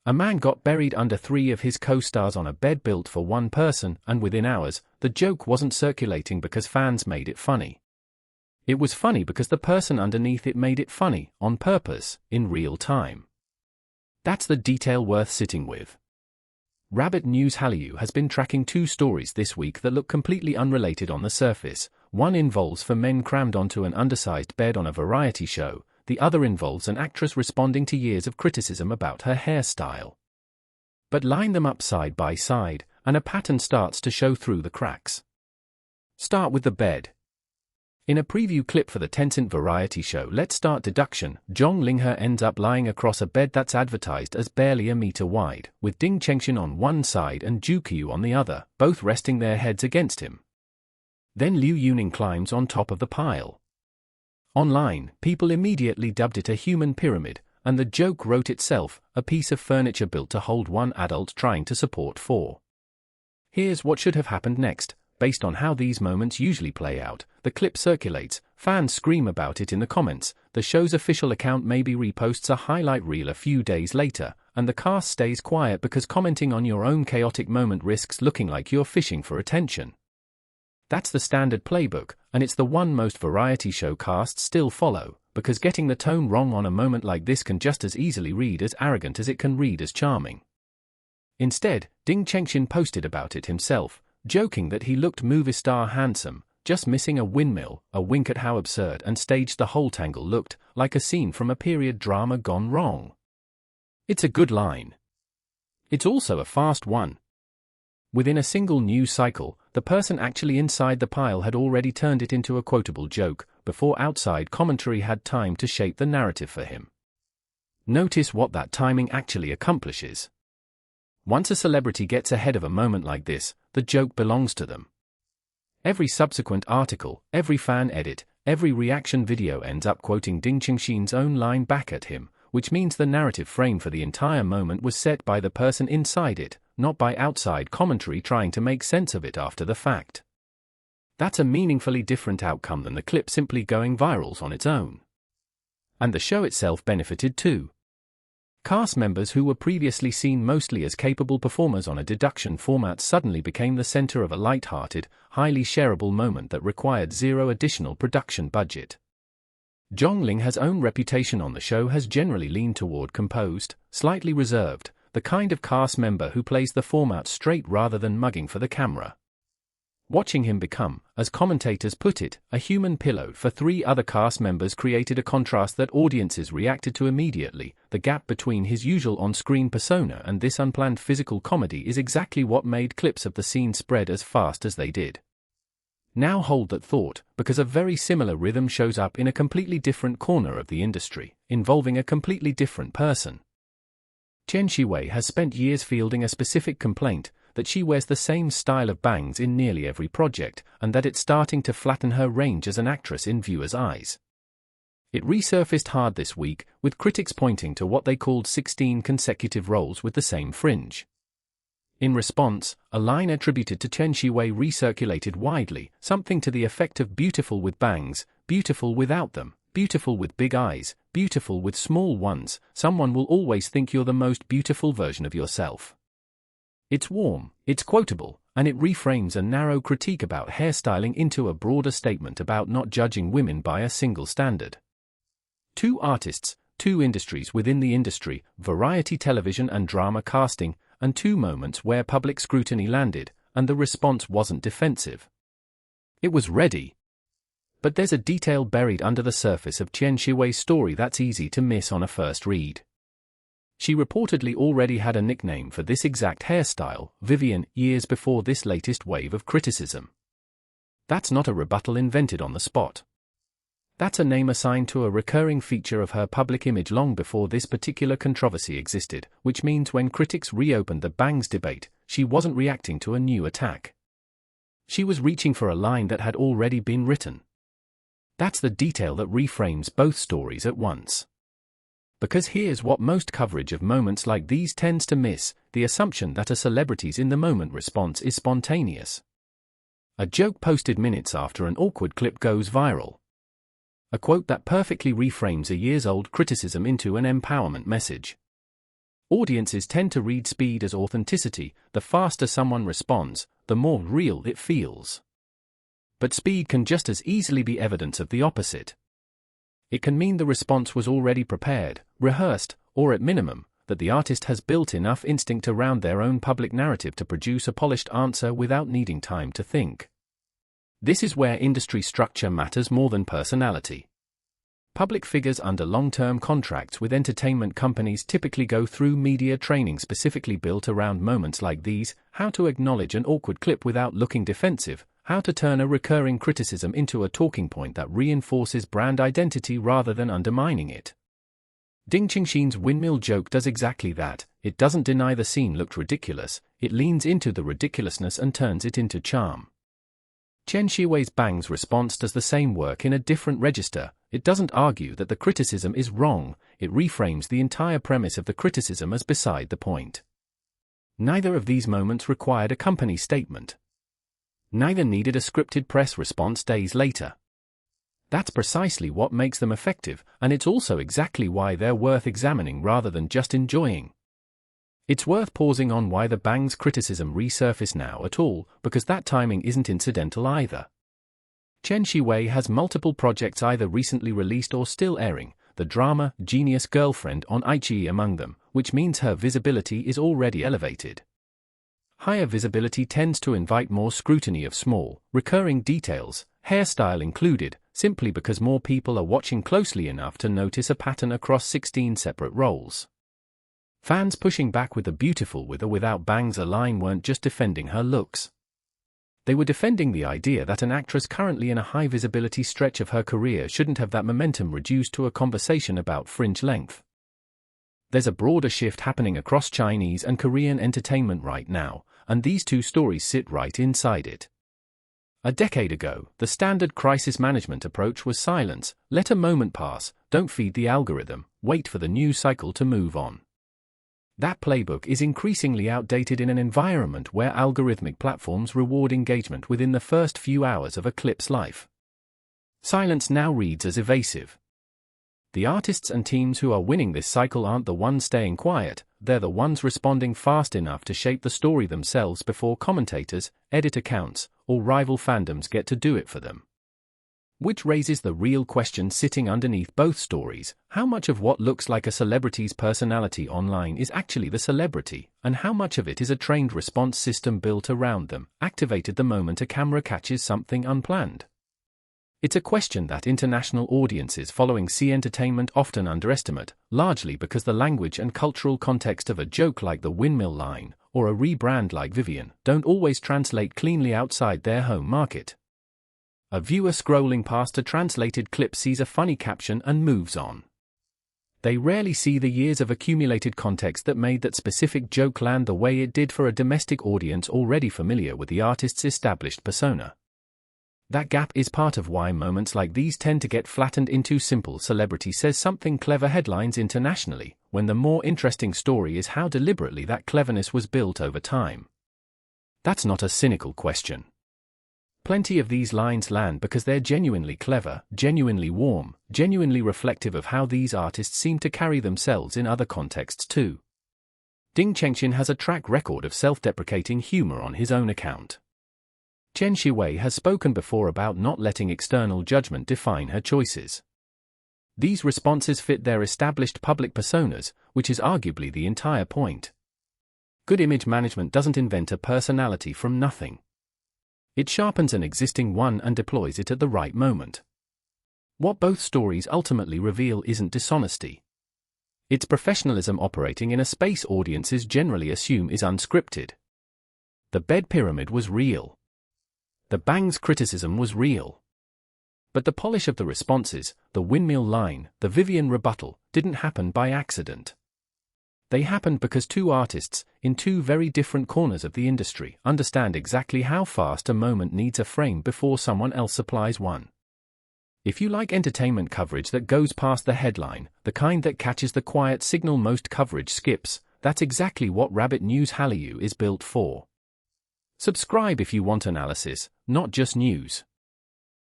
A man got buried under 3 of his co-stars on a bed built for one person, and within hours, the joke wasn't circulating because fans made it funny. It was funny because the person underneath it made it funny, on purpose, in real time. That's the detail worth sitting with. Rabbit News Hallyu has been tracking 2 stories this week that look completely unrelated on the surface. One involves 4 men crammed onto an undersized bed on a variety show. The other involves an actress responding to years of criticism about her hairstyle. But line them up side by side, and a pattern starts to show through the cracks. Start with the bed. In a preview clip for the Tencent variety show Let's Start Deduction, Zhang Linghe ends up lying across a bed that's advertised as barely a meter wide, with Ding Chengxin on one side and Zhou Keyu on the other, both resting their heads against him. Then Liu Yuning climbs on top of the pile. Online, people immediately dubbed it a human pyramid, and the joke wrote itself, a piece of furniture built to hold one adult trying to support 4. Here's what should have happened next. Based on how these moments usually play out, the clip circulates, fans scream about it in the comments, the show's official account maybe reposts a highlight reel a few days later, and the cast stays quiet because commenting on your own chaotic moment risks looking like you're fishing for attention. That's the standard playbook, and it's the one most variety show casts still follow, because getting the tone wrong on a moment like this can just as easily read as arrogant as it can read as charming. Instead, Ding Chengxin posted about it himself, joking that he looked movie star handsome, just missing a windmill, a wink at how absurd and staged the whole tangle looked, like a scene from a period drama gone wrong. It's a good line. It's also a fast one. Within a single news cycle, the person actually inside the pile had already turned it into a quotable joke, before outside commentary had time to shape the narrative for him. Notice what that timing actually accomplishes. Once a celebrity gets ahead of a moment like this, the joke belongs to them. Every subsequent article, every fan edit, every reaction video ends up quoting Ding Chengxin's own line back at him, which means the narrative frame for the entire moment was set by the person inside it, not by outside commentary trying to make sense of it after the fact. That's a meaningfully different outcome than the clip simply going viral on its own. And the show itself benefited too. Cast members who were previously seen mostly as capable performers on a deduction format suddenly became the center of a light-hearted, highly shareable moment that required 0 additional production budget. Zhang Linghe's own reputation on the show has generally leaned toward composed, slightly reserved, the kind of cast member who plays the format straight rather than mugging for the camera. Watching him become, as commentators put it, a human pillow for 3 other cast members created a contrast that audiences reacted to immediately. The gap between his usual on-screen persona and this unplanned physical comedy is exactly what made clips of the scene spread as fast as they did. Now hold that thought, because a very similar rhythm shows up in a completely different corner of the industry, involving a completely different person. Tian Xiwei has spent years fielding a specific complaint, that she wears the same style of bangs in nearly every project, and that it's starting to flatten her range as an actress in viewers' eyes. It resurfaced hard this week, with critics pointing to what they called 16 consecutive roles with the same fringe. In response, a line attributed to Tian Xiwei recirculated widely, something to the effect of beautiful with bangs, beautiful without them, beautiful with big eyes, beautiful with small ones, someone will always think you're the most beautiful version of yourself. It's warm, it's quotable, and it reframes a narrow critique about hairstyling into a broader statement about not judging women by a single standard. 2 artists, 2 industries within the industry, variety television and drama casting, and 2 moments where public scrutiny landed, and the response wasn't defensive. It was ready. But there's a detail buried under the surface of Tian Xiwei's story that's easy to miss on a first read. She reportedly already had a nickname for this exact hairstyle, Vivian, years before this latest wave of criticism. That's not a rebuttal invented on the spot. That's a name assigned to a recurring feature of her public image long before this particular controversy existed, which means when critics reopened the bangs debate, she wasn't reacting to a new attack. She was reaching for a line that had already been written. That's the detail that reframes both stories at once. Because here's what most coverage of moments like these tends to miss, the assumption that a celebrity's in-the-moment response is spontaneous. A joke posted minutes after an awkward clip goes viral. A quote that perfectly reframes a years-old criticism into an empowerment message. Audiences tend to read speed as authenticity. The faster someone responds, the more real it feels. But speed can just as easily be evidence of the opposite. It can mean the response was already prepared, rehearsed, or at minimum, that the artist has built enough instinct around their own public narrative to produce a polished answer without needing time to think. This is where industry structure matters more than personality. Public figures under long-term contracts with entertainment companies typically go through media training specifically built around moments like these: how to acknowledge an awkward clip without looking defensive, how to turn a recurring criticism into a talking point that reinforces brand identity rather than undermining it. Ding Chengxin's windmill joke does exactly that. It doesn't deny the scene looked ridiculous, it leans into the ridiculousness and turns it into charm. Tian Xiwei's Bang's response does the same work in a different register. It doesn't argue that the criticism is wrong, it reframes the entire premise of the criticism as beside the point. Neither of these moments required a company statement. Neither needed a scripted press response days later. That's precisely what makes them effective, and it's also exactly why they're worth examining rather than just enjoying. It's worth pausing on why the Bang's criticism resurfaced now at all, because that timing isn't incidental either. Tian Xiwei has multiple projects either recently released or still airing, the drama Genius Girlfriend on iQIYI among them, which means her visibility is already elevated. Higher visibility tends to invite more scrutiny of small, recurring details, hairstyle included, simply because more people are watching closely enough to notice a pattern across 16 separate roles. Fans pushing back with the beautiful with or without bangs a line weren't just defending her looks. They were defending the idea that an actress currently in a high-visibility stretch of her career shouldn't have that momentum reduced to a conversation about fringe length. There's a broader shift happening across Chinese and Korean entertainment right now, and these two stories sit right inside it. A decade ago, the standard crisis management approach was silence: let a moment pass, don't feed the algorithm, wait for the news cycle to move on. That playbook is increasingly outdated in an environment where algorithmic platforms reward engagement within the first few hours of a clip's life. Silence now reads as evasive. The artists and teams who are winning this cycle aren't the ones staying quiet, they're the ones responding fast enough to shape the story themselves before commentators, edit accounts, or rival fandoms get to do it for them. Which raises the real question sitting underneath both stories: how much of what looks like a celebrity's personality online is actually the celebrity, and how much of it is a trained response system built around them, activated the moment a camera catches something unplanned? It's a question that international audiences following C-entertainment often underestimate, largely because the language and cultural context of a joke like the windmill line, or a rebrand like Vivian, don't always translate cleanly outside their home market. A viewer scrolling past a translated clip sees a funny caption and moves on. They rarely see the years of accumulated context that made that specific joke land the way it did for a domestic audience already familiar with the artist's established persona. That gap is part of why moments like these tend to get flattened into simple celebrity says something clever headlines internationally, when the more interesting story is how deliberately that cleverness was built over time. That's not a cynical question. Plenty of these lines land because they're genuinely clever, genuinely warm, genuinely reflective of how these artists seem to carry themselves in other contexts too. Ding Chengxin has a track record of self-deprecating humor on his own account. Tian Xiwei has spoken before about not letting external judgment define her choices. These responses fit their established public personas, which is arguably the entire point. Good image management doesn't invent a personality from nothing. It sharpens an existing one and deploys it at the right moment. What both stories ultimately reveal isn't dishonesty. It's professionalism operating in a space audiences generally assume is unscripted. The bed pyramid was real. The Bang's criticism was real. But the polish of the responses, the windmill line, the Vivian rebuttal, didn't happen by accident. They happened because two artists, in two very different corners of the industry, understand exactly how fast a moment needs a frame before someone else supplies one. If you like entertainment coverage that goes past the headline, the kind that catches the quiet signal most coverage skips, that's exactly what Rabbit News Hallyu is built for. Subscribe if you want analysis, not just news.